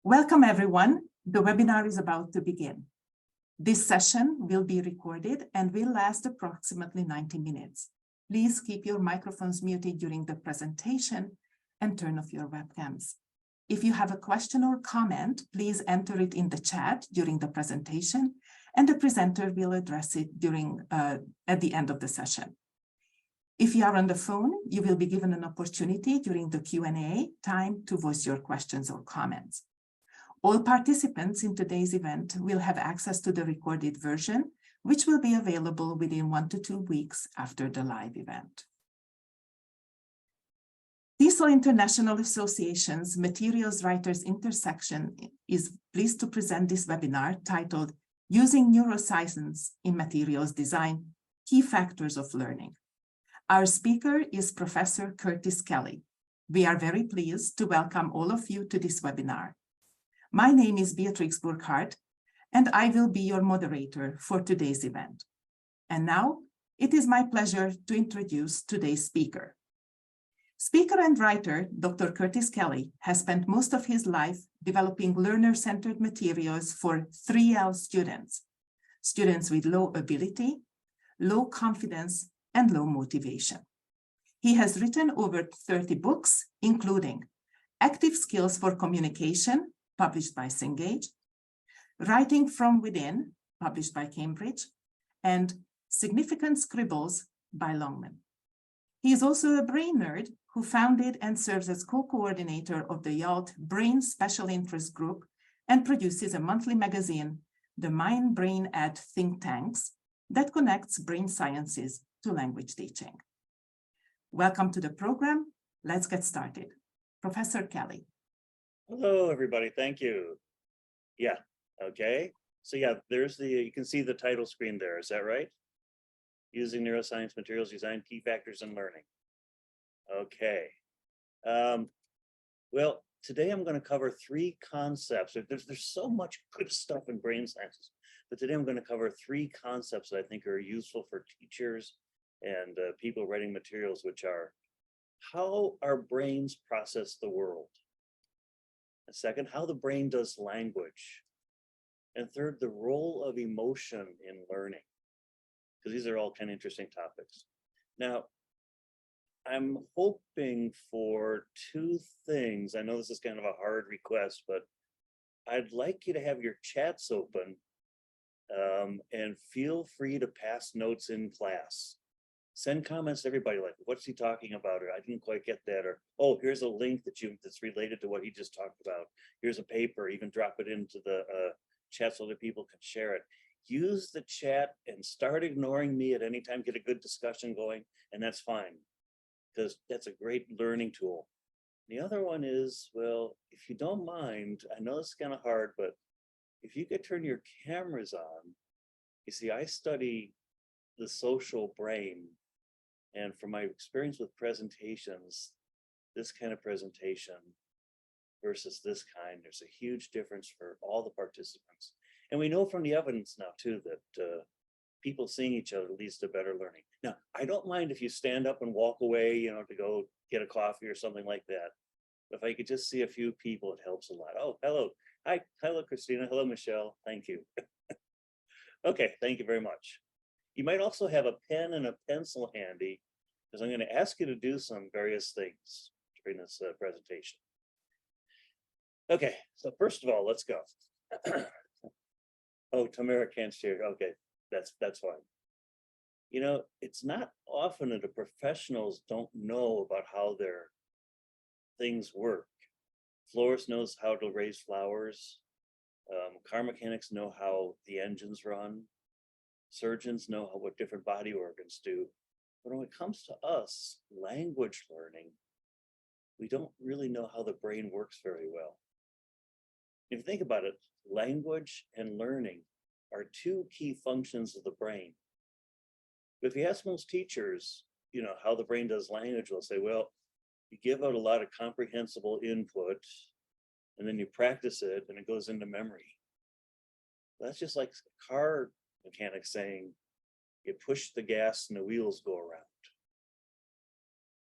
Welcome, everyone. The webinar is about to begin. This session will be recorded and will last approximately 90 minutes. Please keep your microphones muted during the presentation and turn off your webcams. If you have a question or comment, please enter it in the chat during the presentation, and the presenter will address it at the end of the session. If you are on the phone, you will be given an opportunity during the Q&A time to voice your questions or comments. All participants in today's event will have access to the recorded version, which will be available within 1 to 2 weeks after the live event. TESOL International Association's Materials Writers Intersection is pleased to present this webinar titled Using Neuroscience in Materials Design, Key Factors of Learning. Our speaker is Professor Curtis Kelly. We are very pleased to welcome all of you to this webinar. My name is Beatrix Burkhardt, and I will be your moderator for today's event. And now, it is my pleasure to introduce today's speaker. Speaker and writer Dr. Curtis Kelly has spent most of his life developing learner-centered materials for 3L students, students with low ability, low confidence, and low motivation. He has written over 30 books, including Active Skills for Communication, published by Cengage, Writing from Within, published by Cambridge, and Significant Scribbles by Longman. He is also a brain nerd who founded and serves as co-coordinator of the YALT Brain Special Interest Group and produces a monthly magazine, The Mind Brain at Think Tanks, that connects brain sciences to language teaching. Welcome to the program. Let's get started. Professor Kelly. Hello, everybody. Thank you. Yeah, okay. So yeah, you can see the title screen there. Is that right? Using Neuroscience Materials Design, Key Factors in Learning. Okay. Well, today I'm going to cover 3 concepts. There's so much good stuff in brain sciences, but today I'm going to cover 3 concepts that I think are useful for teachers and people writing materials, which are how our brains process the world. And second, how the brain does language. And third, the role of emotion in learning, because these are all kind of interesting topics. Now, I'm hoping for 2 things. I know this is kind of a hard request, but I'd like you to have your chats open and feel free to pass notes in class. Send comments to everybody like, what's he talking about? Or I didn't quite get that. Or, oh, here's a link that's related to what he just talked about. Here's a paper, even drop it into the chat so other people can share it. Use the chat and start ignoring me at any time, get a good discussion going, and that's fine, because that's a great learning tool. The other one is, well, if you don't mind, I know it's kind of hard, but if you could turn your cameras on. You see, I study the social brain. And from my experience with presentations, this kind of presentation versus this kind, there's a huge difference for all the participants. And we know from the evidence now too that people seeing each other leads to better learning. Now, I don't mind if you stand up and walk away, to go get a coffee or something like that. But if I could just see a few people, it helps a lot. Oh, hello. Hi. Hello, Christina. Hello, Michelle. Thank you. Okay, thank you very much. You might also have a pen and a pencil handy, because I'm going to ask you to do some various things during this presentation. Okay, so first of all, let's go. Oh, Tamara can't share. Okay, that's fine. It's not often that the professionals don't know about how their things work. Florist knows how to raise flowers. Car mechanics know how the engines run. Surgeons know what different body organs do. But when it comes to us, language learning, we don't really know how the brain works very well. If you think about it, language and learning are 2 key functions of the brain. But if you ask most teachers, how the brain does language, they'll say, well, you give out a lot of comprehensible input, and then you practice it, and it goes into memory. That's just like a car mechanic saying, you push the gas and the wheels go around.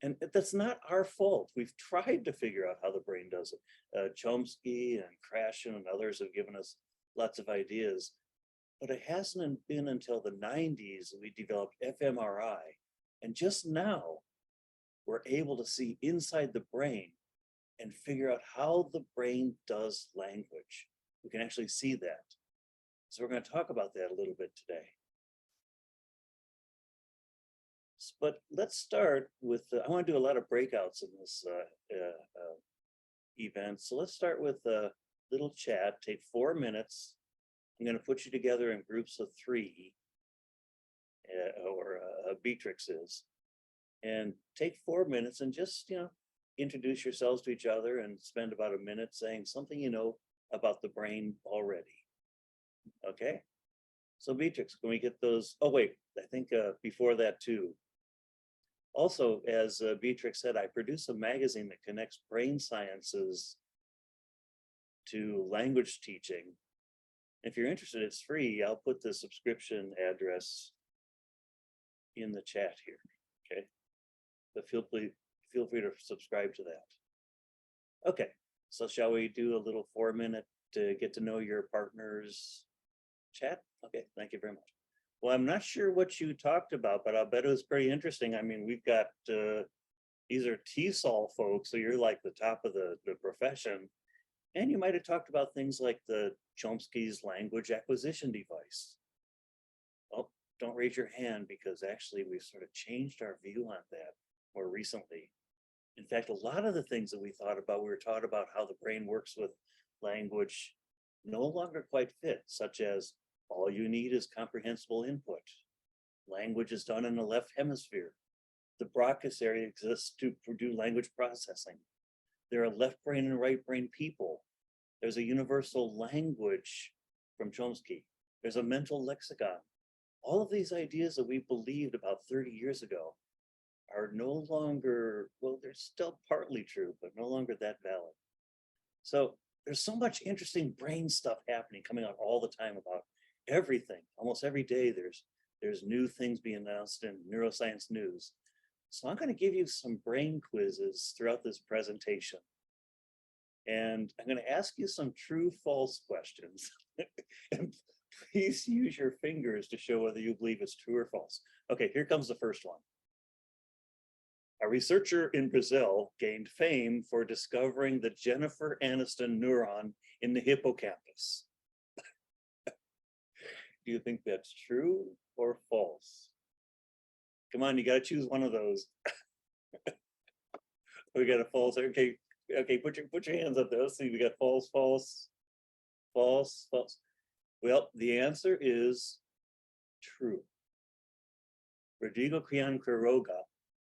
And that's not our fault. We've tried to figure out how the brain does it. Chomsky and Krashen and others have given us lots of ideas, but it hasn't been until the 90s that we developed fMRI. And just now, we're able to see inside the brain and figure out how the brain does language. We can actually see that. So we're going to talk about that a little bit today. But let's start with, I want to do a lot of breakouts in this event. So let's start with a little chat, take 4 minutes. I'm going to put you together in groups of 3, or Beatrix is, and take 4 minutes and just, introduce yourselves to each other and spend about a minute saying something you know about the brain already. Okay? So Beatrix, can we get those? Oh, wait, I think before that too. Also, as Beatrix said, I produce a magazine that connects brain sciences to language teaching. If you're interested, it's free. I'll put the subscription address in the chat here, okay? But feel free to subscribe to that. Okay, so shall we do a little 4-minute to get to know your partner's chat? Okay, thank you very much. Well, I'm not sure what you talked about, but I'll bet it was pretty interesting. I mean, we've got, these are TESOL folks, so you're like the top of the profession. And you might have talked about things like the Chomsky's language acquisition device. Oh, don't raise your hand, because actually we've sort of changed our view on that more recently. In fact, a lot of the things that we were taught about how the brain works with language no longer quite fit, such as all you need is comprehensible input. Language is done in the left hemisphere. The Broca's area exists to do language processing. There are left brain and right brain people. There's a universal language from Chomsky. There's a mental lexicon. All of these ideas that we believed about 30 years ago are no longer, well, they're still partly true, but no longer that valid. So there's so much interesting brain stuff happening, coming out all the time about everything. Almost every day there's new things being announced in neuroscience news. So I'm going to give you some brain quizzes throughout this presentation. And I'm going to ask you some true false questions. And please use your fingers to show whether you believe it's true or false. Okay, here comes the first one. A researcher in Brazil gained fame for discovering the Jennifer Aniston neuron in the hippocampus. Do you think that's true or false? Come on, you got to choose one of those. We got a false. Okay, put your hands up there. Let's see. We got false, false, false, false. Well, the answer is true. Rodrigo Quiroga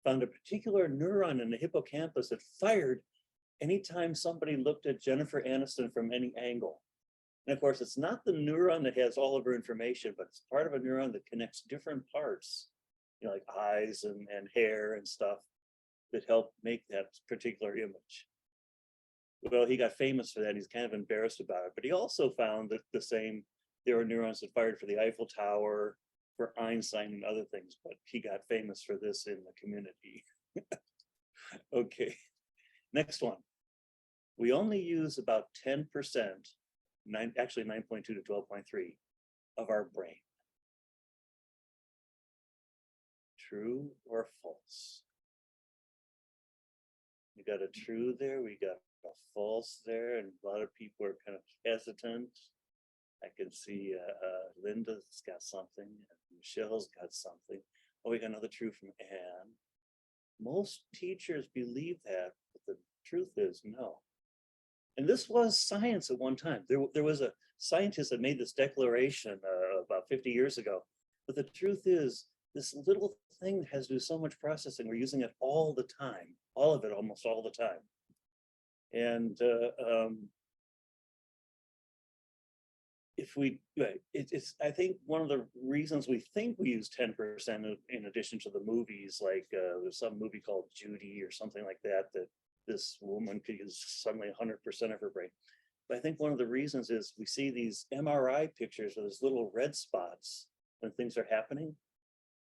found a particular neuron in the hippocampus that fired anytime somebody looked at Jennifer Aniston from any angle. And of course, it's not the neuron that has all of her information, but it's part of a neuron that connects different parts, like eyes and hair and stuff that help make that particular image. Well, he got famous for that. He's kind of embarrassed about it, but he also found that there were neurons that fired for the Eiffel Tower, for Einstein and other things, but he got famous for this in the community. Okay, next one. We only use about 10%, actually 9.2 to 12.3 of our brain. True or false? We got a true there, we got a false there, and a lot of people are kind of hesitant. I can see Linda's got something, and Michelle's got something. Oh, we got another true from Anne. Most teachers believe that, but the truth is no. And this was science at one time. There was a scientist that made this declaration about 50 years ago. But the truth is, this little thing has to do so much processing. We're using it all the time, all of it, almost all the time. And I think one of the reasons we think we use 10% in addition to the movies, like there's some movie called Judy or something like that, that this woman could use suddenly 100% of her brain. But I think one of the reasons is we see these MRI pictures of these little red spots when things are happening.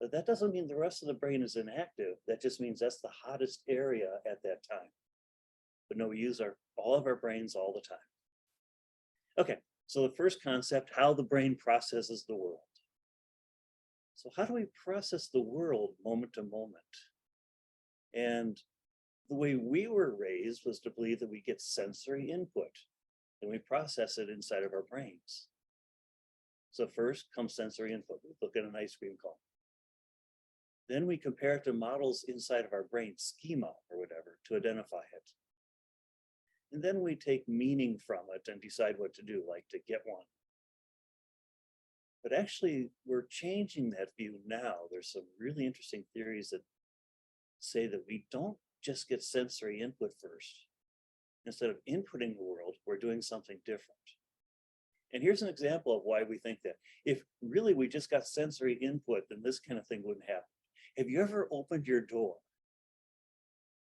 But that doesn't mean the rest of the brain is inactive. That just means that's the hottest area at that time. But no, we use all of our brains all the time. Okay, so the first concept, how the brain processes the world. So how do we process the world moment to moment? And the way we were raised was to believe that we get sensory input and we process it inside of our brains. So first comes sensory input. We look at an ice cream cone. Then we compare it to models inside of our brain, schema or whatever, to identify it. And then we take meaning from it and decide what to do, like to get one. But actually, we're changing that view now. There's some really interesting theories that say that we don't just get sensory input first. Instead of inputting the world, we're doing something different. And here's an example of why we think that. If really we just got sensory input, then this kind of thing wouldn't happen. Have you ever opened your door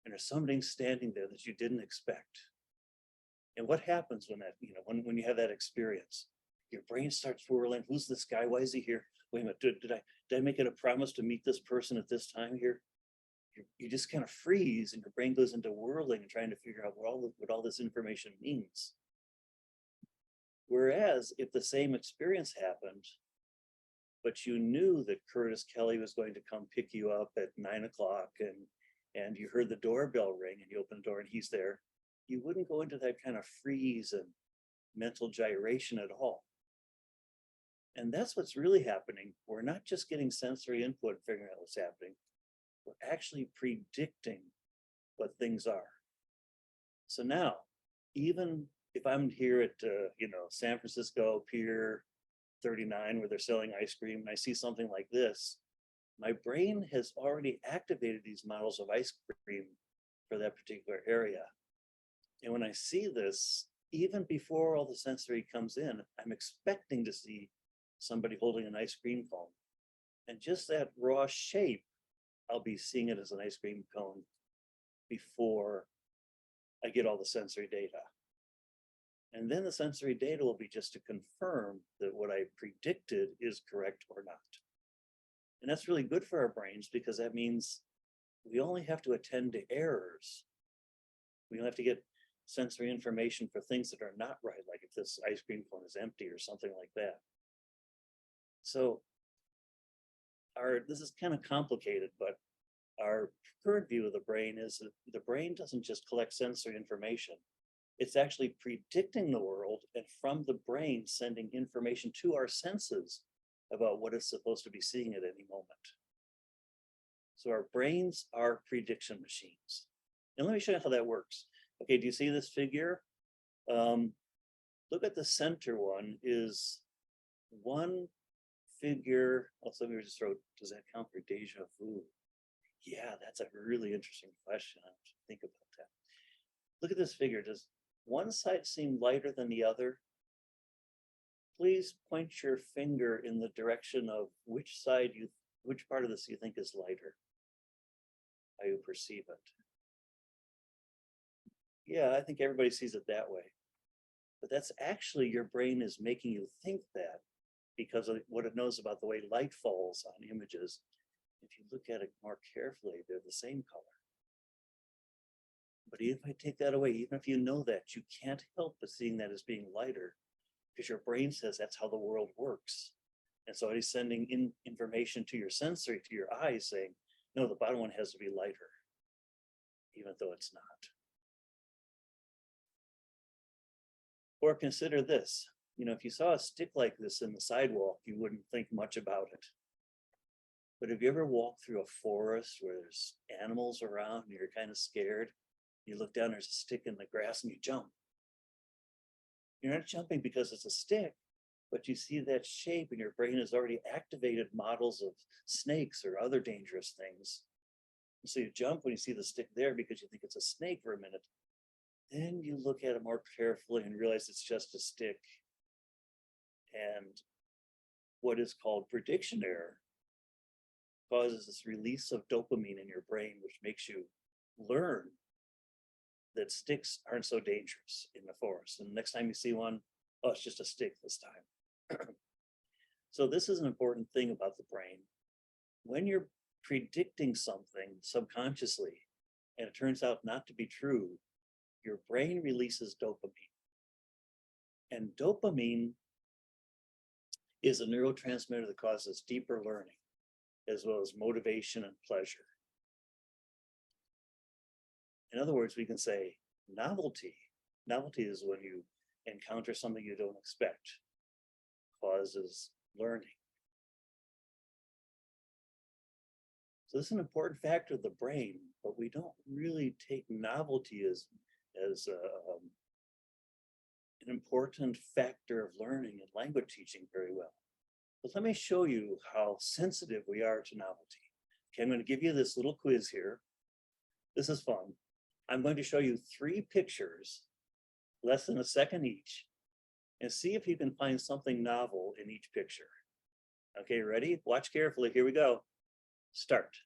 and there's somebody standing there that you didn't expect? And what happens when that, when you have that experience? Your brain starts whirling. Who's this guy? Why is he here? Wait a minute, did I make it a promise to meet this person at this time here? You just kind of freeze and your brain goes into whirling and trying to figure out what all this information means. Whereas if the same experience happened, but you knew that Curtis Kelly was going to come pick you up at 9 o'clock and you heard the doorbell ring and you open the door and he's there, you wouldn't go into that kind of freeze and mental gyration at all. And that's what's really happening. We're not just getting sensory input and figuring out what's happening. We're actually predicting what things are. So now, even if I'm here at San Francisco Pier 39 where they're selling ice cream and I see something like this, my brain has already activated these models of ice cream for that particular area. And when I see this, even before all the sensory comes in, I'm expecting to see somebody holding an ice cream cone. And just that raw shape, I'll be seeing it as an ice cream cone before I get all the sensory data. And then the sensory data will be just to confirm that what I predicted is correct or not. And that's really good for our brains because that means we only have to attend to errors. We don't have to get sensory information for things that are not right, like if this ice cream cone is empty or something like that. So this is kind of complicated, but our current view of the brain is that the brain doesn't just collect sensory information. It's actually predicting the world and from the brain sending information to our senses about what it's supposed to be seeing at any moment. So our brains are prediction machines. And let me show you how that works. Okay, do you see this figure? Look at the center one is one figure. Also, let me just throw, does that count for deja vu? Yeah, that's a really interesting question. I have to think about that. Look at this figure. Does one side seem lighter than the other? Please point your finger in the direction of which part of this you think is lighter, how you perceive it. Yeah, I think everybody sees it that way. But that's actually your brain is making you think that because of what it knows about the way light falls on images. If you look at it more carefully, they're the same color. But even if I take that away, even if you know that, you can't help but seeing that as being lighter because your brain says that's how the world works. And so it is sending in information to your sensory, to your eyes saying, no, the bottom one has to be lighter, even though it's not. Or consider this, if you saw a stick like this in the sidewalk, you wouldn't think much about it. But have you ever walked through a forest where there's animals around and you're kind of scared? You look down, there's a stick in the grass and you jump. You're not jumping because it's a stick, but you see that shape and your brain has already activated models of snakes or other dangerous things. And so you jump when you see the stick there because you think it's a snake for a minute. Then you look at it more carefully and realize it's just a stick. And what is called prediction error causes this release of dopamine in your brain, which makes you learn that sticks aren't so dangerous in the forest. And the next time you see one, oh, it's just a stick this time. So this is an important thing about the brain. when you're predicting something subconsciously and it turns out not to be true, your brain releases dopamine. And dopamine is a neurotransmitter that causes deeper learning, as well as motivation and pleasure. In other words, we can say novelty. Novelty is when you encounter something you don't expect, causes learning. So this is an important factor of the brain, but we don't really take novelty as an important factor of learning and language teaching very well. But let me show you how sensitive we are to novelty. Okay, I'm going to give you this little quiz here. This is fun. I'm going to show you 3 pictures, less than a second each, and see if you can find something novel in each picture. Okay, ready? Watch carefully. Here we go. Start.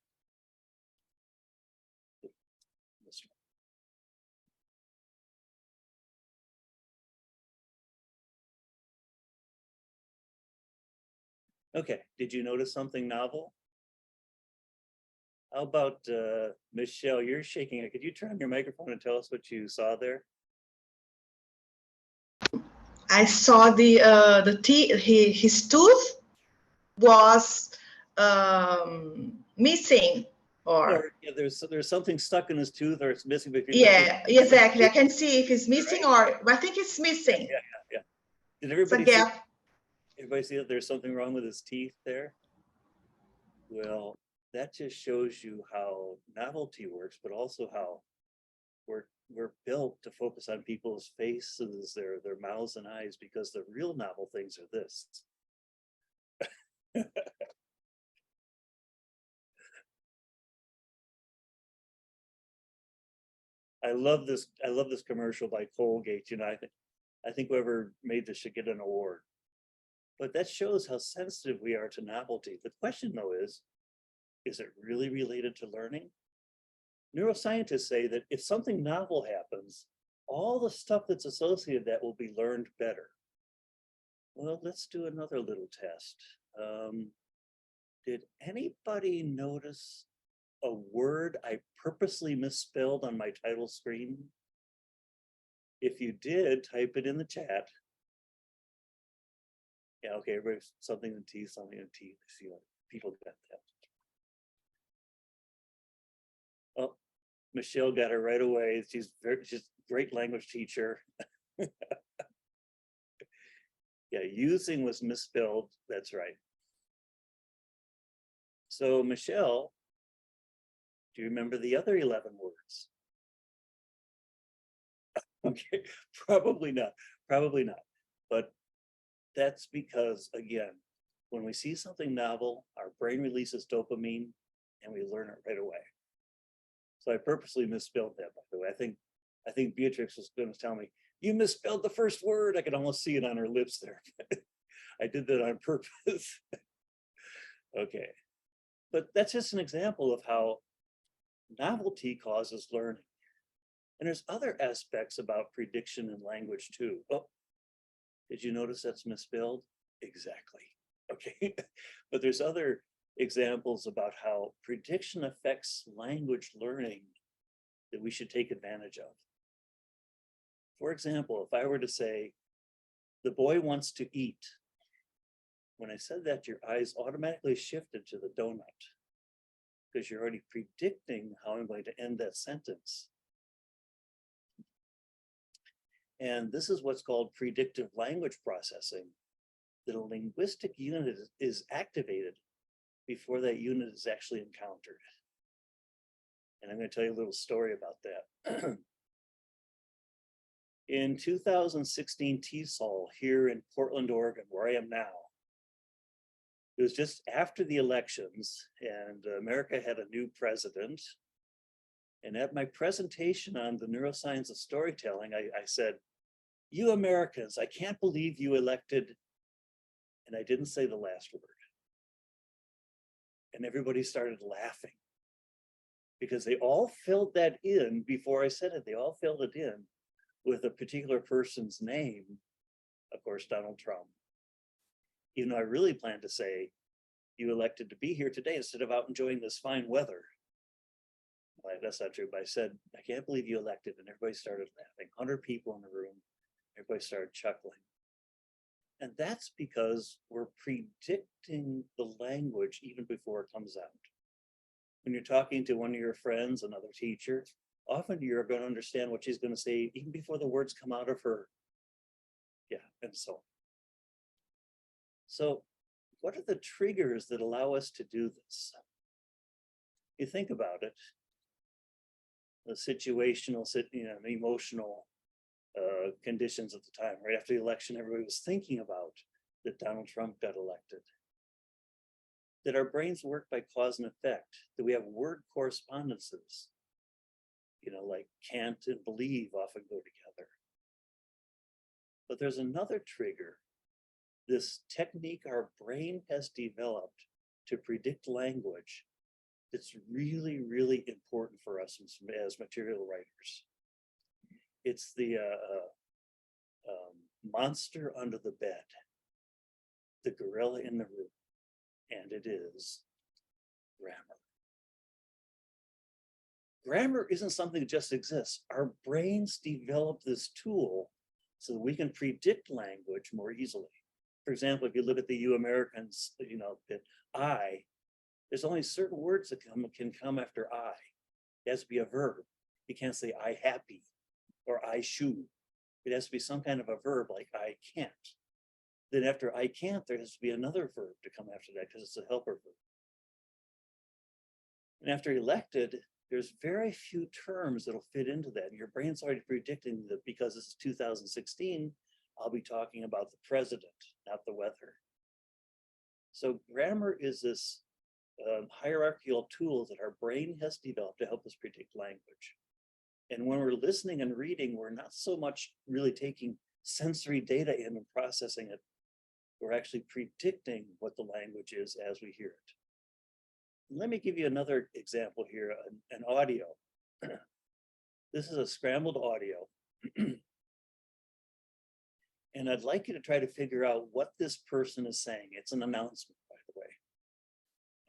Okay, did you notice something novel? How about Michelle, you're shaking it. Could you turn on your microphone and tell us what you saw there? I saw the teeth. His tooth was missing, or yeah, there's something stuck in his tooth, or it's missing. But yeah, exactly. I can see if it's missing, right? Or I think it's missing. Yeah. Did everybody see? Everybody see that there's something wrong with his teeth there? Well, that just shows you how novelty works, but also how we're built to focus on people's faces, their mouths and eyes, because the real novel things are this. I love this commercial by Colgate. You know, I think whoever made this should get an award. But that shows how sensitive we are to novelty. The question though is it really related to learning? Neuroscientists say that if something novel happens, all the stuff that's associated with that will be learned better. Well, let's do another little test. Did anybody notice a word I purposely misspelled on my title screen? If you did, type it in the chat. Yeah, okay, everybody's something in T, something in T. See what people got that. Oh, Michelle got it right away. She's a great language teacher. Yeah, using was misspelled. That's right. So Michelle, do you remember the other 11 words? Okay, probably not. But that's because, again, when we see something novel, our brain releases dopamine and we learn it right away. So I purposely misspelled that, by the way. I think Beatrix was going to tell me, you misspelled the first word. I could almost see it on her lips there. I did that on purpose. Okay. But that's just an example of how novelty causes learning. And there's other aspects about prediction in language too. Oh, did you notice that's misspelled? Exactly. Okay. But there's other examples about how prediction affects language learning that we should take advantage of. For example, if I were to say, the boy wants to eat, when I said that, your eyes automatically shifted to the donut because you're already predicting how I'm going to end that sentence. And this is what's called predictive language processing, that a linguistic unit is activated before that unit is actually encountered. And I'm going to tell you a little story about that. In 2016 TESOL here in Portland, Oregon, where I am now, it was just after the elections and America had a new president. And at my presentation on the neuroscience of storytelling, I said, you Americans, I can't believe you elected, and I didn't say the last word. And everybody started laughing because they all filled that in before I said it. They all filled it in with a particular person's name, of course, Donald Trump. Even though I really planned to say, you elected to be here today instead of out enjoying this fine weather. Well, that's not true, but I said, I can't believe you elected, and everybody started laughing. 100 people in the room, everybody started chuckling. And that's because we're predicting the language even before it comes out. When you're talking to one of your friends, another teacher, often you're going to understand what she's going to say even before the words come out of her. Yeah, and so on. So what are the triggers that allow us to do this? You think about it, the situational, emotional conditions at the time. Right after the election, everybody was thinking about that Donald Trump got elected. That our brains work by cause and effect, that we have word correspondences, like can't and believe often go together. But there's another trigger, this technique our brain has developed to predict language that's really, really important for us as material writers. It's the monster under the bed, the gorilla in the room, and it is grammar. Grammar isn't something that just exists. Our brains develop this tool so that we can predict language more easily. For example, if you look at the you Americans, that I, there's only certain words that can come after I. It has to be a verb. You can't say I happy or I shoe. It has to be some kind of a verb like I can't. Then after I can't, there has to be another verb to come after that because it's a helper verb. And after elected, there's very few terms that'll fit into that. And your brain's already predicting that because this is 2016, I'll be talking about the president, not the weather. So grammar is this hierarchical tool that our brain has developed to help us predict language. And when we're listening and reading, we're not so much really taking sensory data in and processing it. We're actually predicting what the language is as we hear it. Let me give you another example here, an audio. This is a scrambled audio. And I'd like you to try to figure out what this person is saying. It's an announcement, by the way.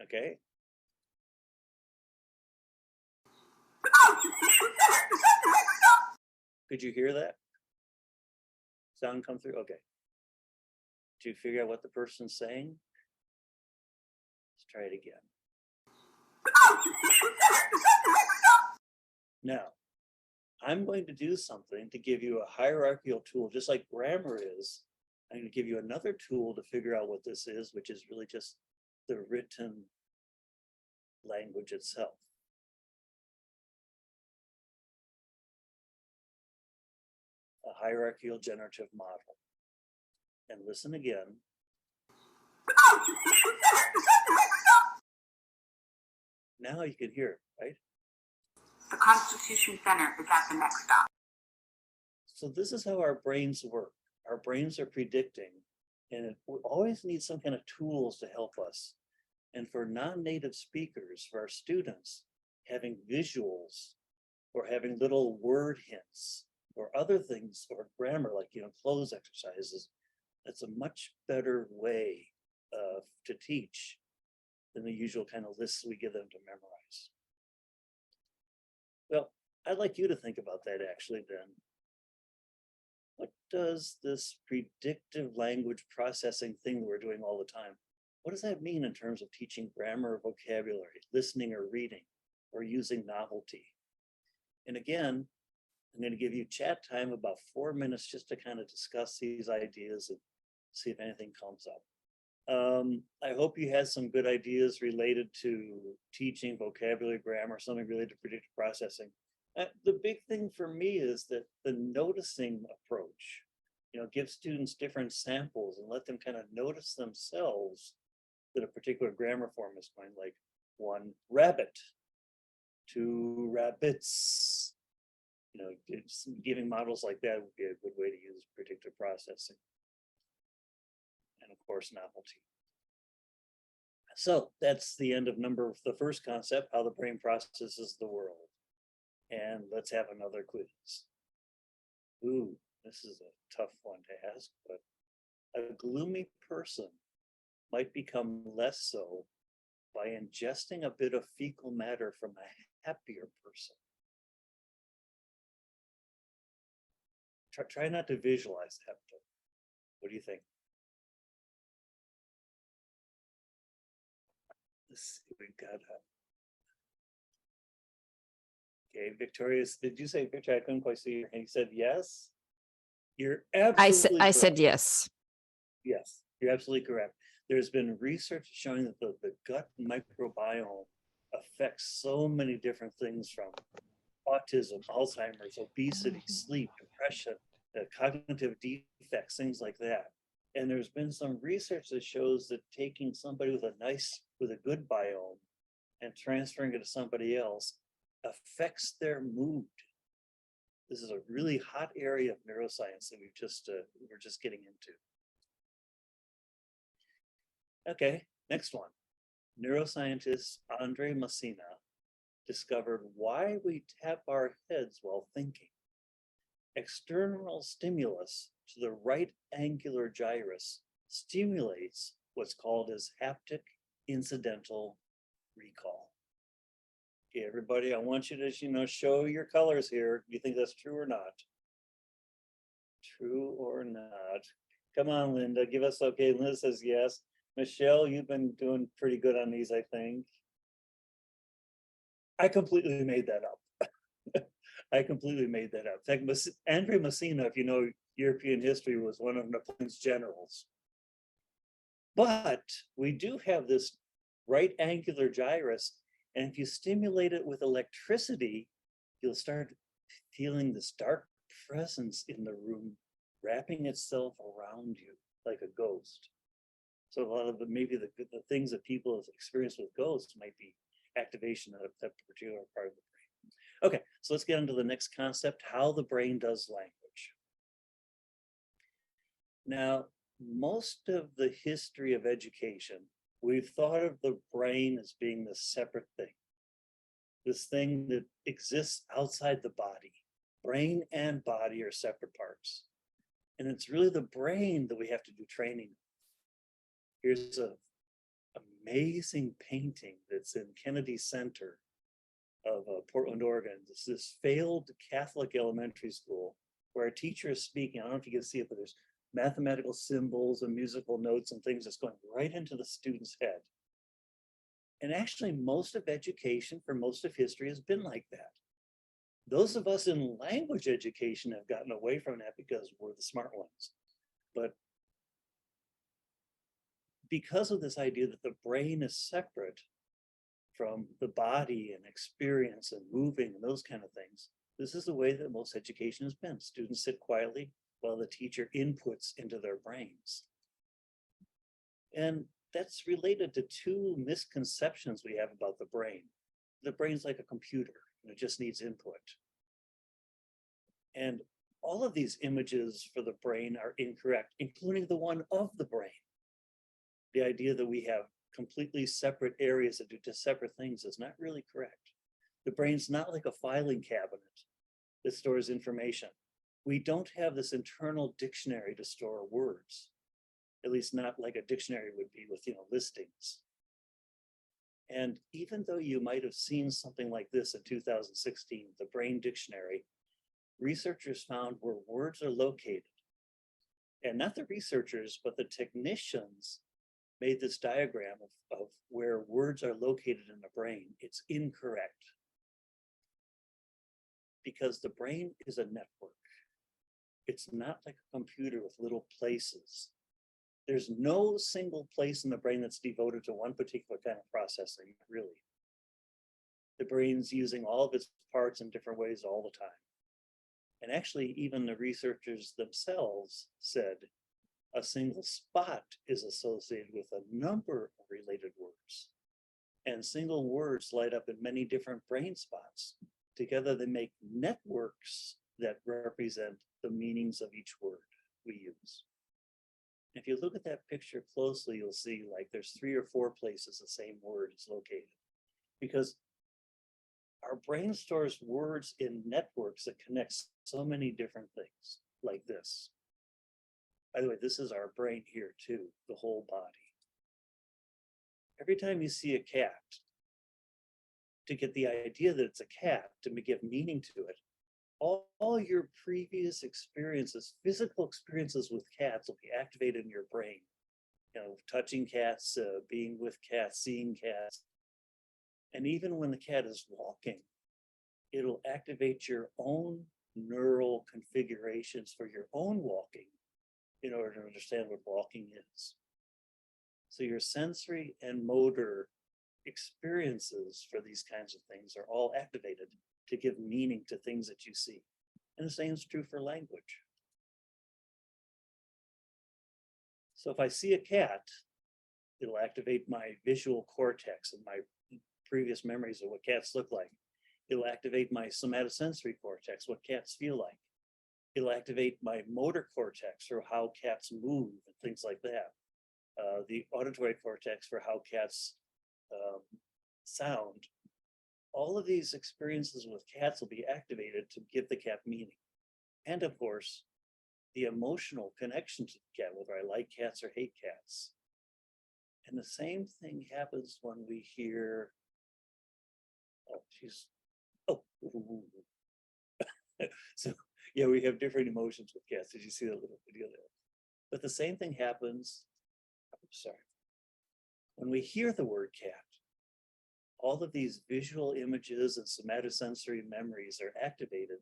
Okay? Could you hear that? Sound come through? Okay. Did you figure out what the person's saying? Let's try it again. Now, I'm going to do something to give you a hierarchical tool, just like grammar is. I'm going to give you another tool to figure out what this is, which is really just the written language itself. A hierarchical generative model. And listen again. Now you can hear it, right? The Constitution Center is at the next stop. So this is how our brains work. Our brains are predicting, and we always need some kind of tools to help us. And for non-native speakers, for our students, having visuals or having little word hints or other things or grammar like, close exercises, that's a much better way to teach than the usual kind of lists we give them to memorize. Well, I'd like you to think about that actually then. What does this predictive language processing thing that we're doing all the time, what does that mean in terms of teaching grammar or vocabulary, listening or reading, or using novelty? And again, I'm going to give you chat time, about 4 minutes, just to kind of discuss these ideas and see if anything comes up. I hope you had some good ideas related to teaching vocabulary, grammar, something related to predictive processing. The big thing for me is that the noticing approach, give students different samples and let them kind of notice themselves that a particular grammar form is going, like 1 rabbit, 2 rabbits. Giving models like that would be a good way to use predictive processing. And of course, novelty. So that's the end of the first concept, how the brain processes the world. And let's have another quiz. Ooh, this is a tough one to ask, but a gloomy person might become less so by ingesting a bit of fecal matter from a happier person. Try not to visualize that. What do you think? Let's see, we got okay, Victoria, did you say, Victoria? I couldn't quite see you. And you said yes? You're absolutely I said correct. yes. Yes, you're absolutely correct. There's been research showing that the gut microbiome affects so many different things, from autism, Alzheimer's, obesity, sleep, depression, cognitive defects, things like that. And there's been some research that shows that taking somebody with a good biome and transferring it to somebody else affects their mood. This is a really hot area of neuroscience that we're just getting into. Okay, next one. Neuroscientist Andre Messina discovered why we tap our heads while thinking. External stimulus to the right angular gyrus stimulates what's called as haptic incidental recall. Okay, everybody, I want you to, show your colors here. Do you think that's true or not? True or not? Come on, Linda, give us okay. Linda says yes. Michelle, you've been doing pretty good on these, I think. I completely made that up. I completely made that up. In fact, Andre Messina, if you know European history, was one of Napoleon's generals. But we do have this right angular gyrus, and if you stimulate it with electricity, you'll start feeling this dark presence in the room wrapping itself around you like a ghost. So a lot of maybe the things that people have experienced with ghosts might be activation of that particular part of the brain. Okay, so let's get into the next concept, how the brain does language. Now, most of the history of education, we've thought of the brain as being this separate thing, this thing that exists outside the body. Brain and body are separate parts. And it's really the brain that we have to do training. Here's an amazing painting that's in Kennedy Center of Portland, Oregon. It's this failed Catholic elementary school where a teacher is speaking. I don't know if you can see it, but there's mathematical symbols and musical notes and things that's going right into the student's head. And actually, most of education for most of history has been like that. Those of us in language education have gotten away from that because we're the smart ones. But because of this idea that the brain is separate from the body and experience and moving and those kind of things, this is the way that most education has been. Students sit quietly while the teacher inputs into their brains. And that's related to two misconceptions we have about the brain. The brain's like a computer, and it just needs input. And all of these images for the brain are incorrect, including the one of the brain. The idea that we have completely separate areas that do just separate things is not really correct. The brain's not like a filing cabinet that stores information. We don't have this internal dictionary to store words, at least not like a dictionary would be with, listings. And even though you might have seen something like this in 2016, the Brain Dictionary, researchers found where words are located. And not the researchers, but the technicians made this diagram of where words are located in the brain. It's incorrect. Because the brain is a network. It's not like a computer with little places. There's no single place in the brain that's devoted to one particular kind of processing, really. The brain's using all of its parts in different ways all the time. And actually, even the researchers themselves said a single spot is associated with a number of related words. And single words light up in many different brain spots. Together, they make networks that represent the meanings of each word we use. If you look at that picture closely, you'll see like there's 3 or 4 places the same word is located. Because our brain stores words in networks that connect so many different things, like this. By the way, this is our brain here too, the whole body. every time you see a cat, to get the idea that it's a cat, to give meaning to it, all your previous experiences, physical experiences with cats will be activated in your brain. You know, touching cats, being with cats, seeing cats. And even when the cat is walking, it'll activate your own neural configurations for your own walking in order to understand what walking is. So your sensory and motor experiences for these kinds of things are all activated to give meaning to things that you see. And the same is true for language. So if I see a cat, it'll activate my visual cortex and my previous memories of what cats look like. It'll activate my somatosensory cortex, what cats feel like. It'll activate my motor cortex for how cats move and things like that. The auditory cortex for how cats sound. All of these experiences with cats will be activated to give the cat meaning. And of course, the emotional connection to the cat, whether I like cats or hate cats. And the same thing happens when we hear, so yeah, we have different emotions with cats. Did you see that little video there? But the same thing happens, when we hear the word cat, all of these visual images and somatosensory memories are activated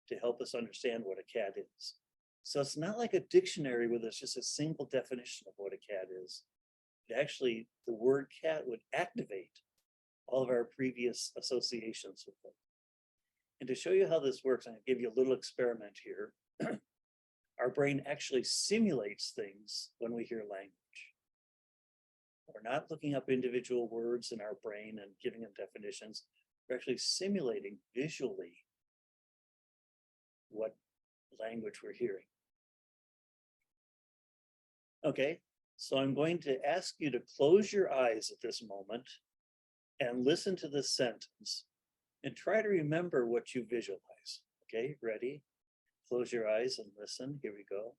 to help us understand what a cat is. So it's not like a dictionary where there's just a single definition of what a cat is. Actually, the word cat would activate all of our previous associations with them. And to show you how this works, I'm going to give you a little experiment here. Our brain actually simulates things when we hear language. We're not looking up individual words in our brain and giving them definitions. We're actually simulating visually what language we're hearing. Okay, so I'm going to ask you to close your eyes at this moment and listen to this sentence and try to remember what you visualize. Okay, ready? Close your eyes and listen. Here we go.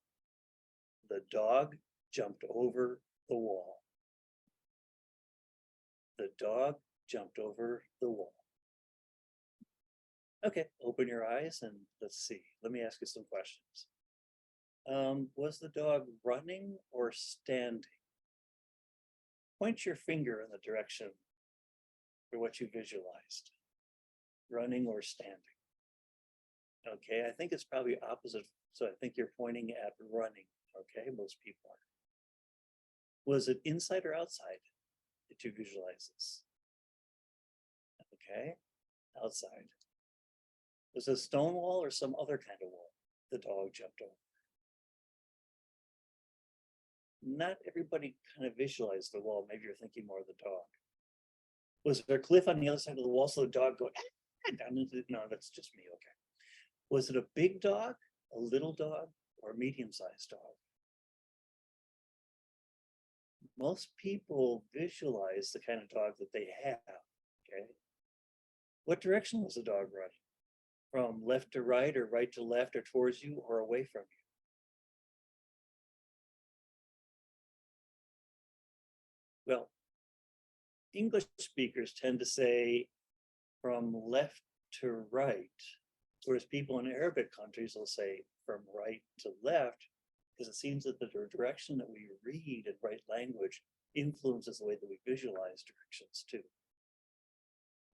The dog jumped over the wall. The dog jumped over the wall. Okay, open your eyes and let's see. Let me ask you some questions. Was the dog running or standing? Point your finger in the direction for what you visualized. Running or standing. Okay, I think it's probably opposite. So I think you're pointing at running. Okay, most people are. Was it inside or outside that you visualize this? Okay, outside. Was it a stone wall or some other kind of wall the dog jumped over? Not everybody kind of visualized the wall. Maybe you're thinking more of the dog. Was there a cliff on the other side of the wall so the dog go down into? No, that's just me. Okay. Was it a big dog, a little dog, or a medium-sized dog? Most people visualize the kind of dog that they have. Okay. What direction was the dog running? From left to right, or right to left, or towards you, or away from you? Well, English speakers tend to say from left to right, whereas people in Arabic countries will say from right to left, because it seems that the direction that we read and write language influences the way that we visualize directions too.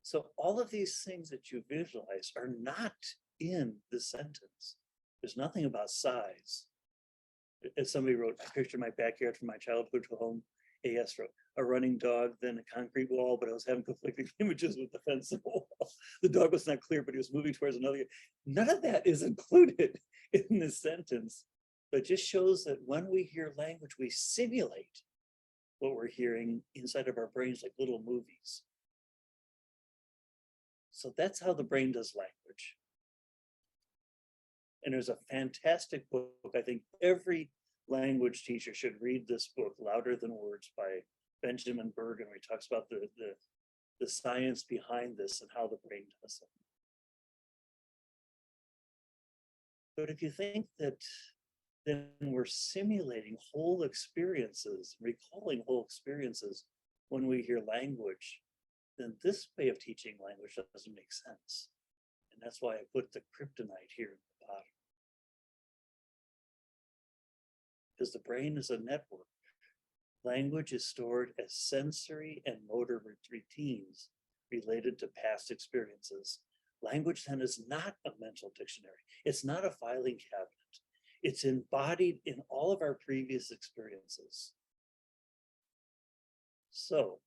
So all of these things that you visualize are not in the sentence. There's nothing about size. As somebody wrote, I pictured my backyard from my childhood home. AS wrote, a running dog, then a concrete wall, but I was having conflicting images with the fence and the wall. The dog was not clear, but he was moving towards another. None of that is included in this sentence, but just shows that when we hear language, we simulate what we're hearing inside of our brains like little movies. So that's how the brain does language. And there's a fantastic book. I think every language teacher should read this book, Louder Than Words, by Benjamin Bergen, where he talks about the science behind this and how the brain does it. But if you think that then we're simulating whole experiences, recalling whole experiences when we hear language, then this way of teaching language doesn't make sense. And that's why I put the kryptonite here at the bottom. Because the brain is a network. Language is stored as sensory and motor routines related to past experiences. Language then is not a mental dictionary. It's not a filing cabinet. It's embodied in all of our previous experiences. So,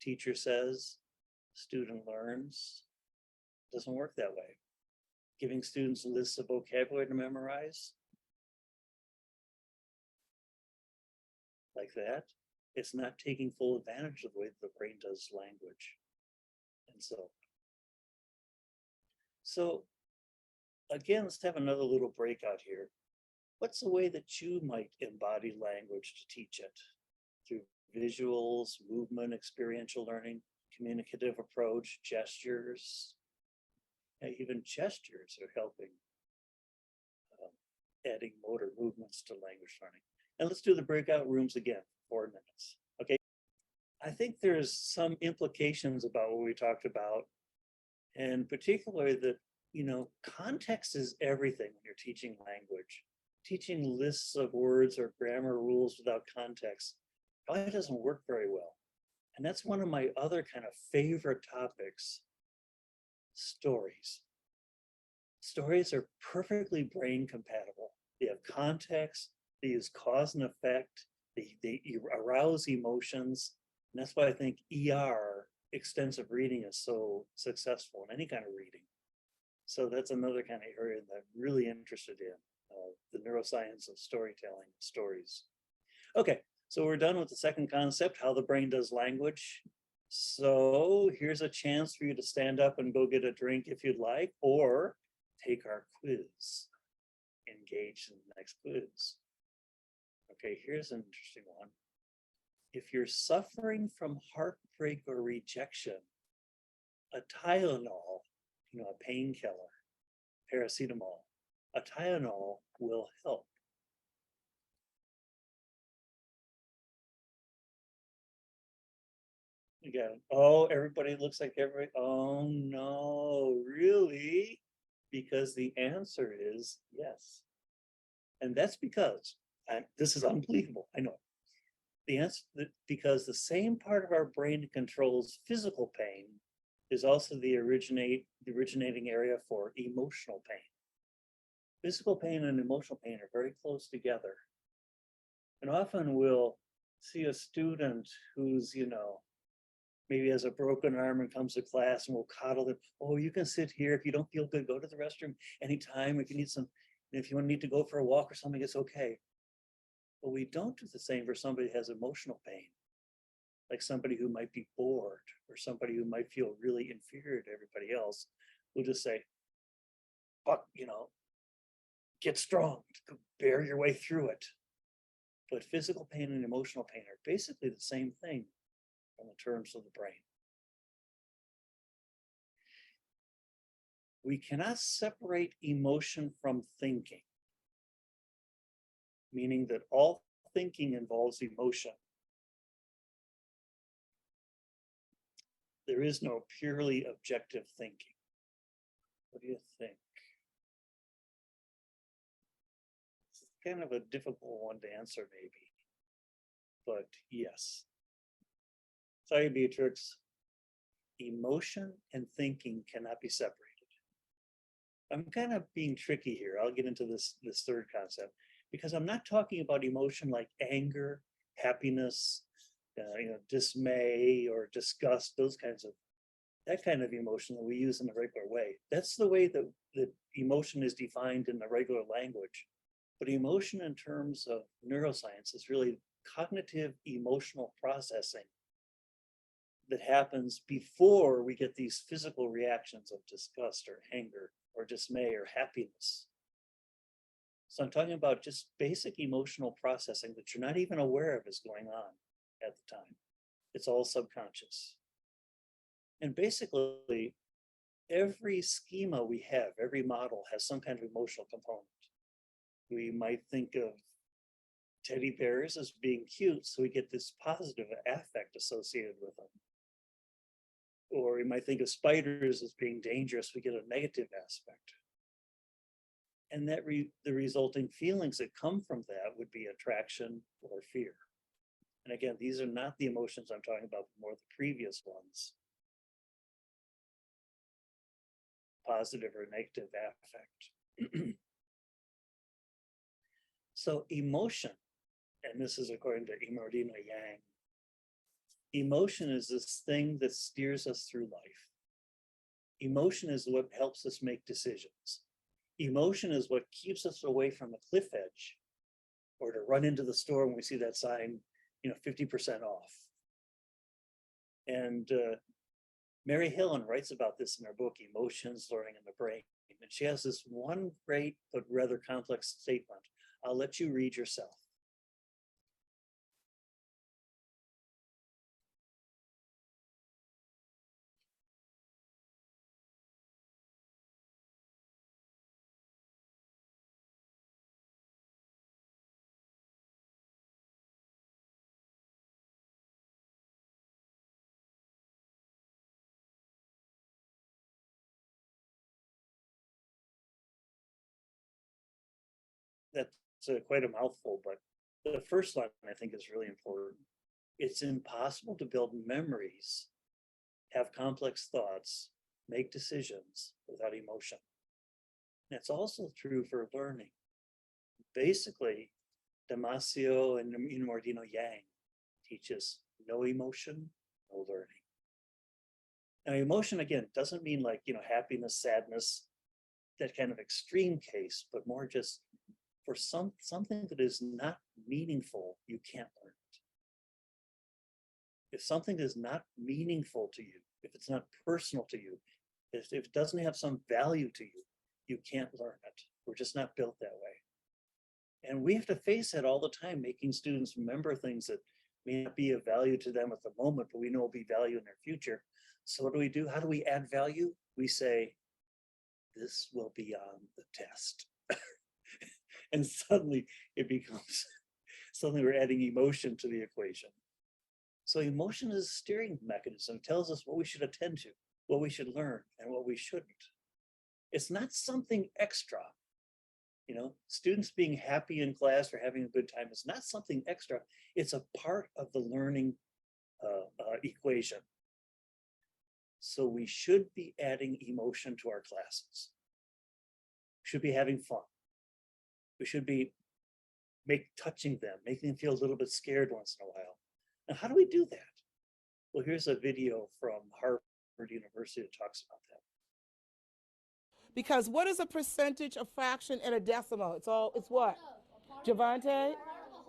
teacher says, student learns. Doesn't work that way. Giving students lists of vocabulary to memorize, like that, it's not taking full advantage of the way the brain does language. And so again, let's have another little breakout here. What's the way that you might embody language to teach it? Through visuals, movement, experiential learning, communicative approach, gestures. Even gestures are helping adding motor movements to language learning. And let's do the breakout rooms again, 4 minutes, okay? I think there's some implications about what we talked about, and particularly that, you know, context is everything when you're teaching language. Teaching lists of words or grammar rules without context probably doesn't work very well. And that's one of my other kind of favorite topics, stories. Stories are perfectly brain compatible. They have context, they use cause and effect, they arouse emotions. And that's why I think ER, extensive reading, is so successful in any kind of reading. So that's another kind of area that I'm really interested in, the neuroscience of storytelling, stories. Okay, so we're done with the second concept, how the brain does language. So here's a chance for you to stand up and go get a drink if you'd like, or take our quiz. Engage in the next quiz. Okay, here's an interesting one. If you're suffering from heartbreak or rejection, a Tylenol, you know, a painkiller, paracetamol, a Tylenol will help. Again, oh, everybody looks like everybody, oh no, really? Because the answer is yes. And that's because, and this is unbelievable, I know. The answer, because the same part of our brain that controls physical pain is also the originating area for emotional pain. Physical pain and emotional pain are very close together. And often we'll see a student who's, you know, maybe has a broken arm and comes to class, and we'll coddle them. Oh, you can sit here. If you don't feel good, go to the restroom anytime. If you need some, if you need to go for a walk or something, it's okay. But we don't do the same for somebody who has emotional pain, like somebody who might be bored or somebody who might feel really inferior to everybody else. We'll just say, fuck, you know, get strong, bear your way through it. But physical pain and emotional pain are basically the same thing in the terms of the brain. We cannot separate emotion from thinking, meaning that all thinking involves emotion. There is no purely objective thinking. What do you think? It's kind of a difficult one to answer, maybe, but yes. Sorry, Beatrix. Emotion and thinking cannot be separated. I'm kind of being tricky here. I'll get into this third concept, because I'm not talking about emotion like anger, happiness, you know, dismay or disgust, those kinds of, that kind of emotion that we use in the regular way. That's the way that emotion is defined in the regular language. But emotion in terms of neuroscience is really cognitive emotional processing that happens before we get these physical reactions of disgust or anger or dismay or happiness. So I'm talking about just basic emotional processing that you're not even aware of is going on at the time. It's all subconscious. And basically, every schema we have, every model has some kind of emotional component. We might think of teddy bears as being cute, so we get this positive affect associated with them. Or we might think of spiders as being dangerous, we get a negative aspect. And that the resulting feelings that come from that would be attraction or fear. And again, these are not the emotions I'm talking about, but more the previous ones. Positive or negative affect. So emotion, and this is according to Imardino Yang, emotion is this thing that steers us through life. Emotion is what helps us make decisions. Emotion is what keeps us away from a cliff edge, or to run into the store when we see that sign, 50% off. And Mary Hillen writes about this in her book, Emotions, Learning in the Brain. And she has this one great but rather complex statement. I'll let you read yourself. That's quite a mouthful, but the first line I think is really important. It's impossible to build memories, have complex thoughts, make decisions without emotion. That's also true for learning. Basically, Damasio and Imardino Yang teaches no emotion, no learning. Now, emotion, again, doesn't mean like, happiness, sadness, that kind of extreme case, but more just for something that is not meaningful, you can't learn it. If something is not meaningful to you, if it's not personal to you, if it doesn't have some value to you, you can't learn it. We're just not built that way. And we have to face that all the time, making students remember things that may not be of value to them at the moment, but we know will be value in their future. So what do? How do we add value? We say, this will be on the test. And suddenly it becomes, suddenly we're adding emotion to the equation. So emotion is a steering mechanism, tells us what we should attend to, what we should learn, and what we shouldn't. It's not something extra. Students being happy in class or having a good time is not something extra. It's a part of the learning equation. So we should be adding emotion to our classes. We should be having fun. We should be touching them, making them feel a little bit scared once in a while. Now, how do we do that? Well, here's a video from Harvard University that talks about that. Because what is a percentage, a fraction, and a decimal? It's what? Javante?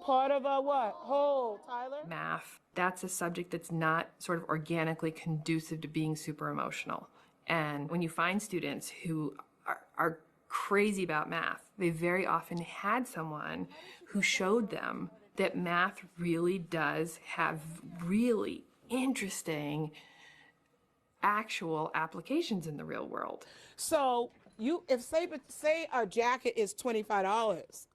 Part of a what? Whole. Tyler? Math, that's a subject that's not sort of organically conducive to being super emotional. And when you find students who are crazy about math, they very often had someone who showed them that math really does have really interesting actual applications in the real world. So if say a jacket is $25,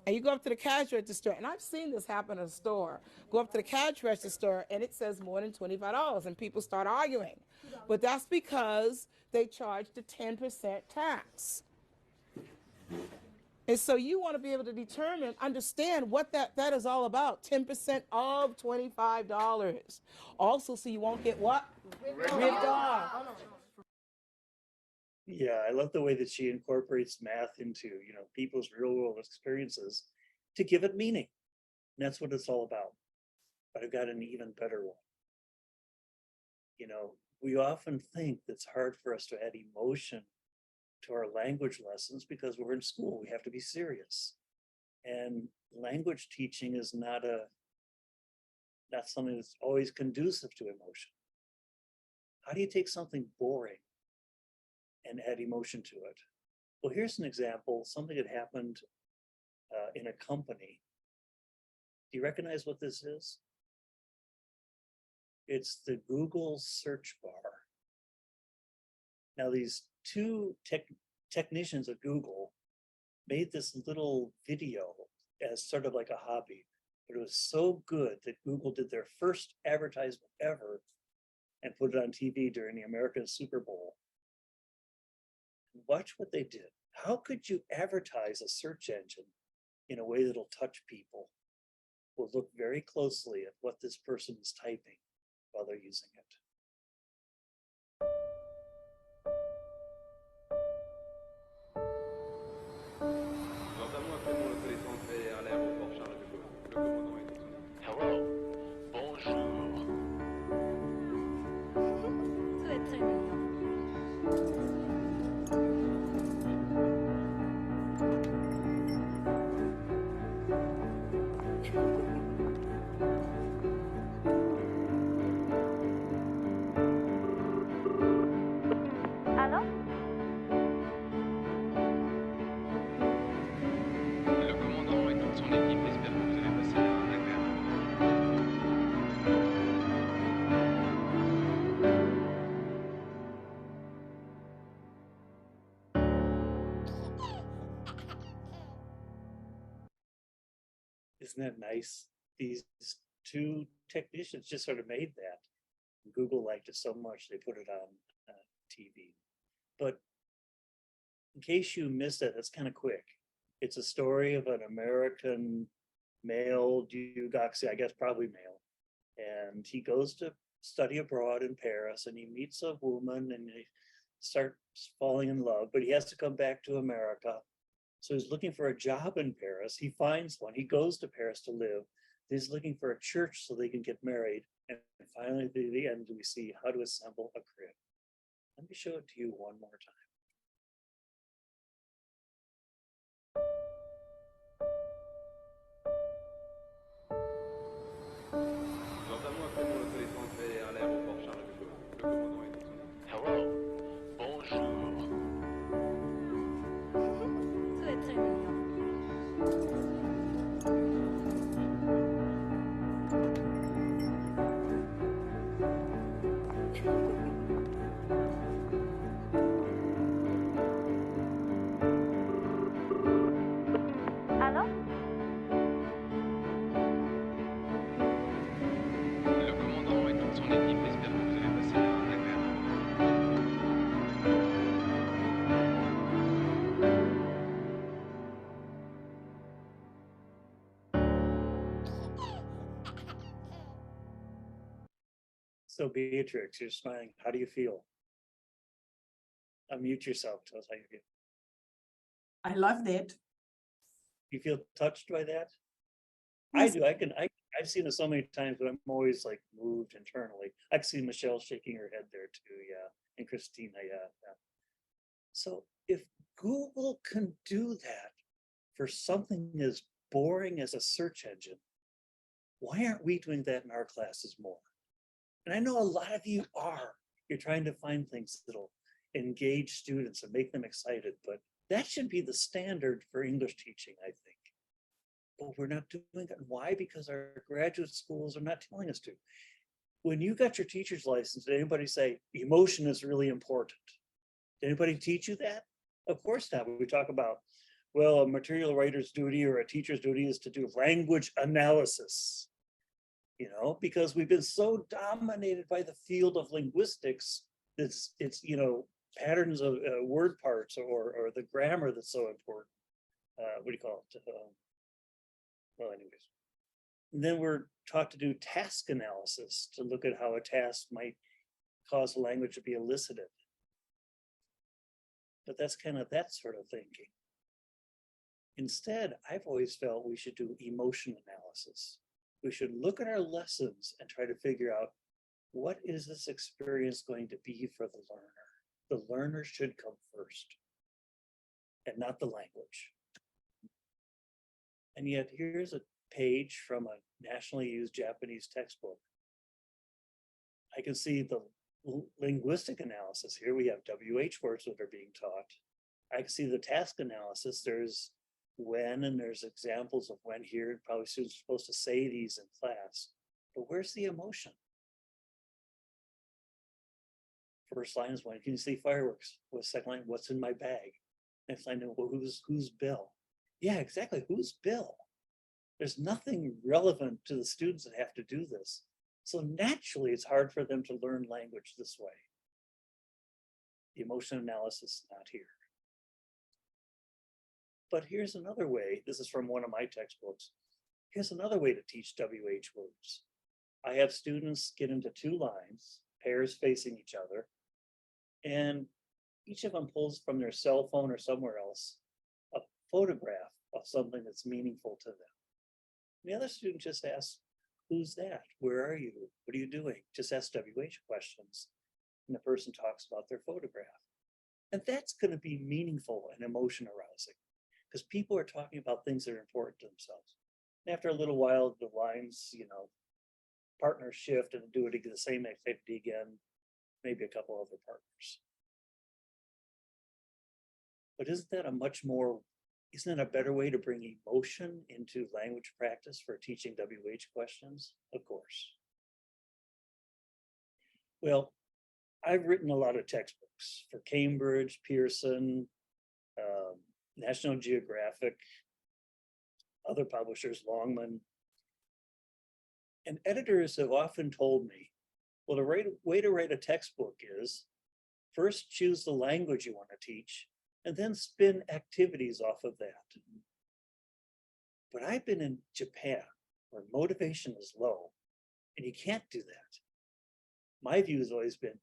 and you go up to the cash register, and I've seen this happen in a store, go up to the cash register and it says more than $25, and people start arguing. But that's because they charged a 10% tax. And so you want to be able to understand what that is all about. 10% of $25. Also, so you won't get what? Ripped off. Yeah, I love the way that she incorporates math into, people's real world experiences to give it meaning. And that's what it's all about. But I've got an even better one. We often think it's hard for us to add emotion to our language lessons because we're in school, we have to be serious. And language teaching is not something that's always conducive to emotion. How do you take something boring and add emotion to it? Well, here's an example, something that happened in a company. Do you recognize what this is? It's the Google search bar. Now, these two technicians at Google made this little video as sort of like a hobby, but it was so good that Google did their first advertisement ever and put it on TV during the American Super Bowl. Watch what they did. How could you advertise a search engine in a way that'll touch people? We'll look very closely at what this person is typing while they're using it. Hello, bonjour. Très très mignon. Allô? Le commandant et toute son équipe espèrent que vous avez passé un agréable moment. Isn't that nice? These two technicians just sort of made that. Google liked it so much, they put it on TV. But in case you missed it, that's kind of quick. It's a story of an American male, I guess probably male, and he goes to study abroad in Paris, and he meets a woman, and they start falling in love, but he has to come back to America. So he's looking for a job in Paris. He finds one. He goes to Paris to live. He's looking for a church so they can get married. And finally, at the end, we see how to assemble a crib. Let me show it to you one more time. Notamment après mon reconnaissance à l'aéroport Charles de Gaulle. Le commandant et toute son équipe. Hello, bonjour. Très très mignon. Allô? Le commandant et toute son équipe espèrent que vous avez passé un agréable moment. So Beatrix, you're smiling. How do you feel? Unmute yourself. Tell us how you feel. I loved it. You feel touched by that? I do. I've seen it so many times, but I'm always like moved internally. I've seen Michelle shaking her head there too, yeah, and Christina, yeah. So if Google can do that for something as boring as a search engine, why aren't we doing that in our classes more? And I know a lot of you are. You're trying to find things that'll engage students and make them excited, but that should be the standard for English teaching, I think. But we're not doing it. Why? Because our graduate schools are not telling us to. When you got your teacher's license, did anybody say emotion is really important? Did anybody teach you that? Of course not. We talk about, well, a material writer's duty or a teacher's duty is to do language analysis. You know, because we've been so dominated by the field of linguistics, it's patterns of word parts or the grammar that's so important. What do you call it? Well, anyways. And then we're taught to do task analysis to look at how a task might cause language to be elicited. But that's kind of that sort of thinking. Instead, I've always felt we should do emotion analysis. We should look at our lessons and try to figure out, what is this experience going to be for the learner? The learner should come first and not the language. And yet here's a page from a nationally used Japanese textbook. I can see the linguistic analysis here. We have WH words that are being taught. I can see the task analysis. There's when, and there's examples of when here. Probably students are supposed to say these in class, but where's the emotion? First line is, when can you see fireworks? What's second line? What's in my bag? Next line, well, who's Bill? Yeah, exactly. Who's Bill? There's nothing relevant to the students that have to do this. So naturally, it's hard for them to learn language this way. The emotion analysis is not here. But here's another way. This is from one of my textbooks. Here's another way to teach WH words. I have students get into two lines, pairs facing each other, and each of them pulls from their cell phone or somewhere else a photograph of something that's meaningful to them. The other student just asks, who's that? Where are you? What are you doing? Just ask WH questions. And the person talks about their photograph. And that's going to be meaningful and emotion arousing because people are talking about things that are important to themselves. And after a little while, the lines, partners shift and do it again, the same activity again, maybe a couple other partners. But isn't that a better way to bring emotion into language practice for teaching WH questions? Of course. Well, I've written a lot of textbooks for Cambridge, Pearson, National Geographic, other publishers, Longman. And editors have often told me, well, the right way to write a textbook is first choose the language you want to teach and then spin activities off of that. But I've been in Japan where motivation is low and you can't do that. My view has always been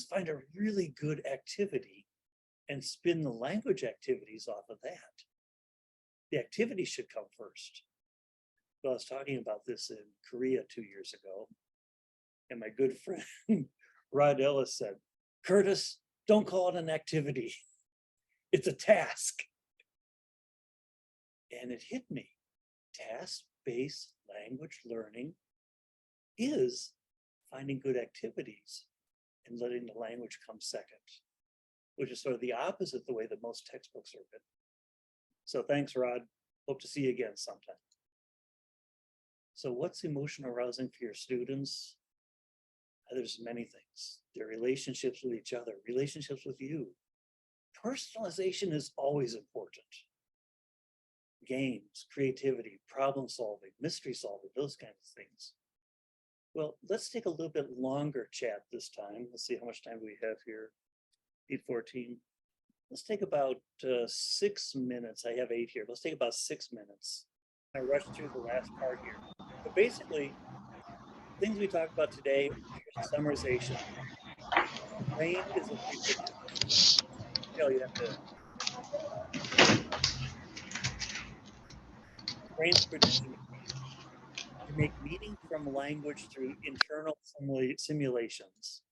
find a really good activity and spin the language activities off of that. The activity should come first. So I was talking about this in Korea 2 years ago, and my good friend Rod Ellis said, Curtis, don't call it an activity. It's a task. And it hit me. Task-based language learning is finding good activities and letting the language come second, which is sort of the opposite of the way that most textbooks are written. So thanks, Rod. Hope to see you again sometime. So what's emotion arousing for your students? There's many things. Their relationships with each other, relationships with you. Personalization is always important. Games, creativity, problem solving, mystery solving, those kinds of things. Well, let's take a little bit longer chat this time. Let's see how much time we have here. 8:14. Let's take about 6 minutes. I have 8 here. Let's take about 6 minutes. I rushed through the last part here. But basically, things we talked about today, here's a summarization. Brain is a reproducer. You have to. Brain's producing. You make meaning from language through internal simulations,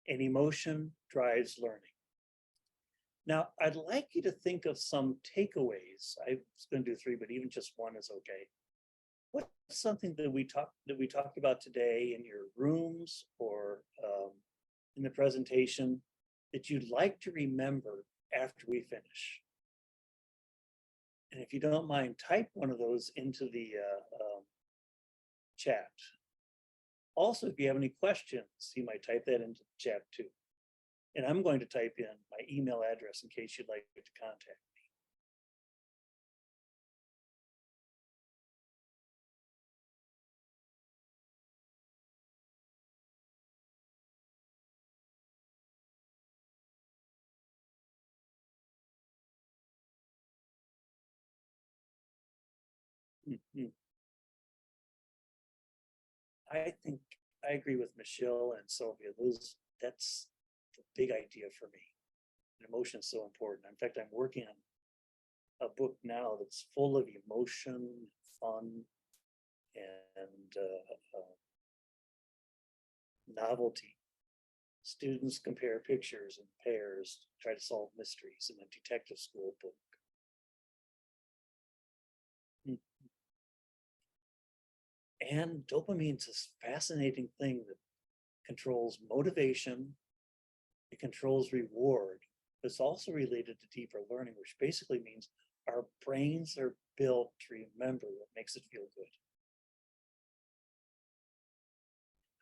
and emotion drives learning. Now, I'd like you to think of some takeaways. I was going to do 3, but even just 1 is okay. What's something that we talked about today in your rooms or in the presentation that you'd like to remember after we finish? And if you don't mind, type one of those into the chat. Also, if you have any questions, you might type that into the chat too. And I'm going to type in my email address in case you'd like to contact me. I think I agree with Michelle and Sylvia. That's the big idea for me. And emotion is so important. In fact, I'm working on a book now that's full of emotion, fun, and novelty. Students compare pictures and pairs, try to solve mysteries in a detective school book. And dopamine is this fascinating thing that controls motivation, it controls reward. It's also related to deeper learning, which basically means our brains are built to remember what makes it feel good.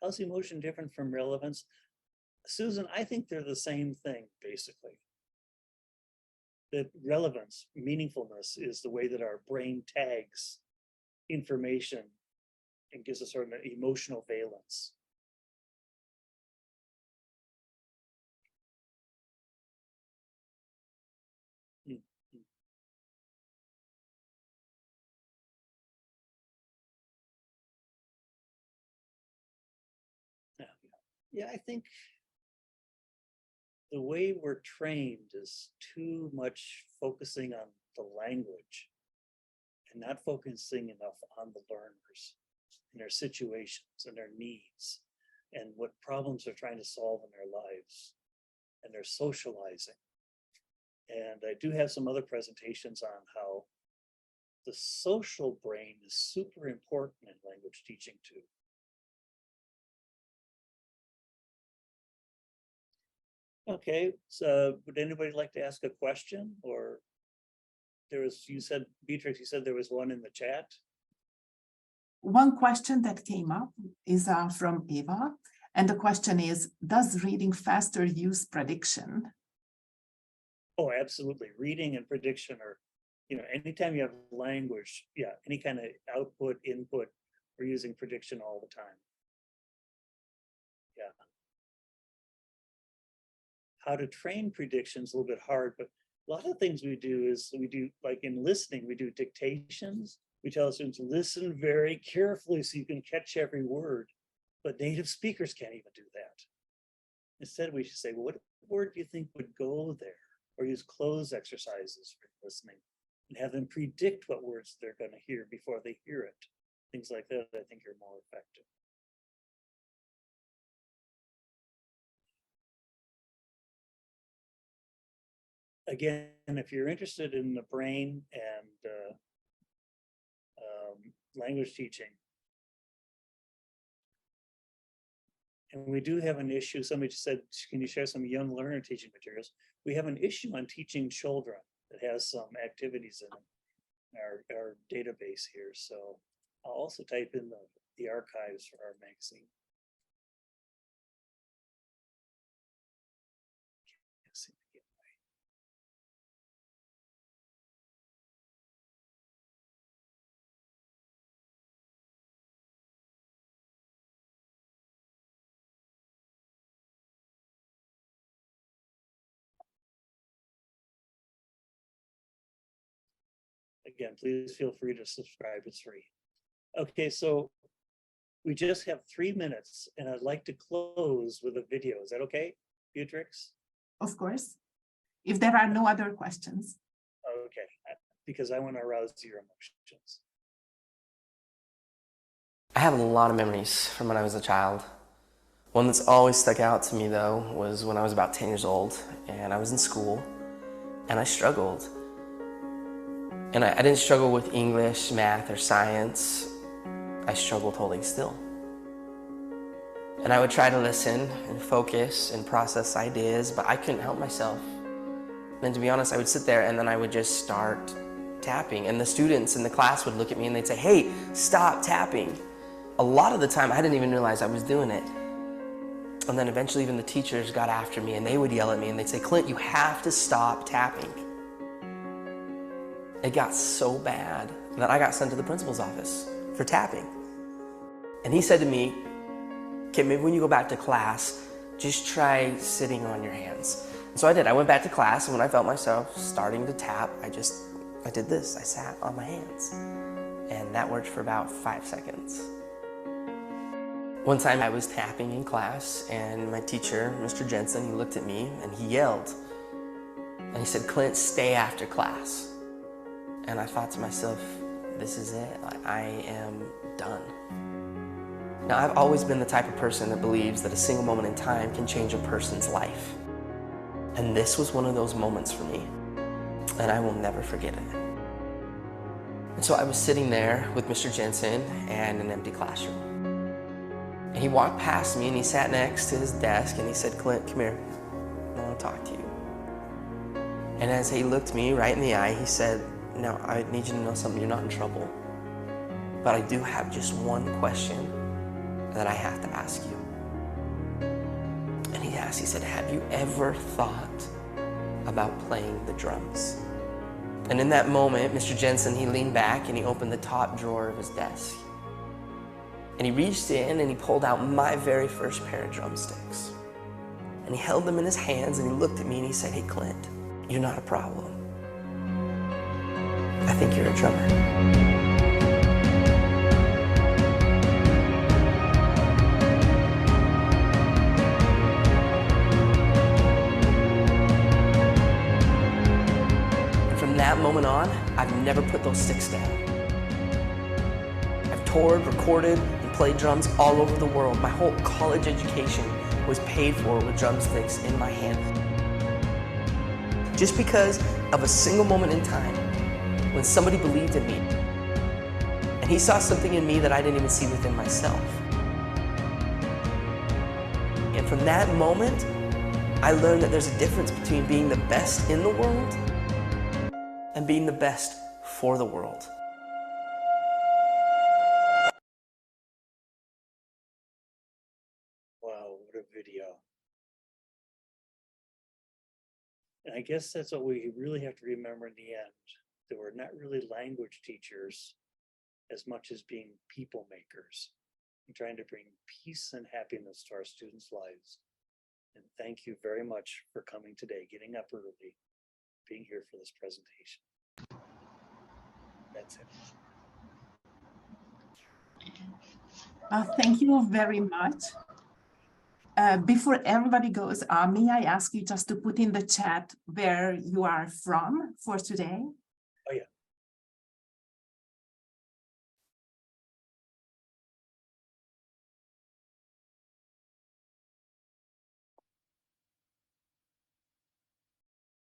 How's emotion different from relevance? Susan, I think they're the same thing, basically. That relevance, meaningfulness, is the way that our brain tags information and gives a sort of an emotional valence. Yeah, I think the way we're trained is too much focusing on the language and not focusing enough on the learners and their situations and their needs and what problems they're trying to solve in their lives and their socializing. And I do have some other presentations on how the social brain is super important in language teaching too. Okay, so would anybody like to ask a question? Or there was, you said, Beatrix, you said there was one in the chat. One question that came up is from Eva, and the question is, does reading faster use prediction? Oh, absolutely. Reading and prediction are, anytime you have language, yeah, any kind of output, input, we're using prediction all the time. Yeah. How to train predictions a little bit hard, but a lot of things we do is like in listening, we do dictations. We tell students, listen very carefully so you can catch every word, but native speakers can't even do that. Instead, we should say, well, what word do you think would go there? Or use close exercises for listening and have them predict what words they're going to hear before they hear it. Things like that, I think, are more effective. Again, if you're interested in the brain and language teaching, and we do have an issue, somebody said, can you share some young learner teaching materials? We have an issue on teaching children that has some activities in our database here. So I'll also type in the archives for our magazine. Again, please feel free to subscribe, it's free. Okay, so we just have 3 minutes and I'd like to close with a video. Is that okay, Beatrix? Of course, if there are no other questions. Okay, because I want to arouse your emotions. I have a lot of memories from when I was a child. One that's always stuck out to me though was when I was about 10 years old and I was in school and I struggled. And I didn't struggle with English, math, or science. I struggled holding still. And I would try to listen and focus and process ideas, but I couldn't help myself. And to be honest, I would sit there and then I would just start tapping. And the students in the class would look at me and they'd say, hey, stop tapping. A lot of the time, I didn't even realize I was doing it. And then eventually even the teachers got after me and they would yell at me and they'd say, Clint, you have to stop tapping. It got so bad that I got sent to the principal's office for tapping. And he said to me, okay, maybe when you go back to class, just try sitting on your hands. And so I did. I went back to class, and when I felt myself starting to tap, I did this. I sat on my hands. And that worked for about 5 seconds. One time I was tapping in class, and my teacher, Mr. Jensen, he looked at me and he yelled. And he said, Clint, stay after class. And I thought to myself, this is it. I am done. Now, I've always been the type of person that believes that a single moment in time can change a person's life. And this was one of those moments for me. And I will never forget it. And so I was sitting there with Mr. Jensen and an empty classroom. And he walked past me and he sat next to his desk and he said, Clint, come here. I want to talk to you. And as he looked me right in the eye, he said, now, I need you to know something, you're not in trouble. But I do have just one question that I have to ask you. And he asked, he said, have you ever thought about playing the drums? And in that moment, Mr. Jensen, he leaned back and he opened the top drawer of his desk. And he reached in and he pulled out my very first pair of drumsticks. And he held them in his hands and he looked at me and he said, "Hey, Clint, you're not a problem. I think you're a drummer." From that moment on, I've never put those sticks down. I've toured, recorded, and played drums all over the world. My whole college education was paid for with drumsticks in my hand. Just because of a single moment in time when somebody believed in me. And he saw something in me that I didn't even see within myself. And from that moment, I learned that there's a difference between being the best in the world and being the best for the world. Wow, what a video. And I guess that's what we really have to remember in the end, that we're not really language teachers as much as being people makers and trying to bring peace and happiness to our students' lives. And thank you very much for coming today, getting up early, being here for this presentation. That's it. Thank you very much. Before everybody goes, may I ask you just to put in the chat where you are from for today? Oh, yeah.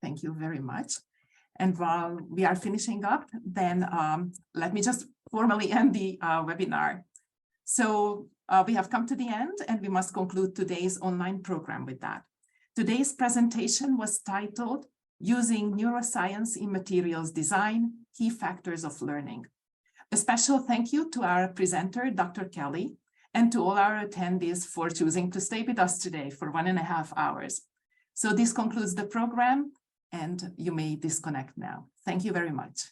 Thank you very much. And while we are finishing up, then let me just formally end the webinar. So we have come to the end and we must conclude today's online program with that. Today's presentation was titled, Using Neuroscience in Materials Design, Key Factors of Learning. A special thank you to our presenter, Dr. Kelly, and to all our attendees for choosing to stay with us today for 1.5 hours. So this concludes the program and you may disconnect now. Thank you very much.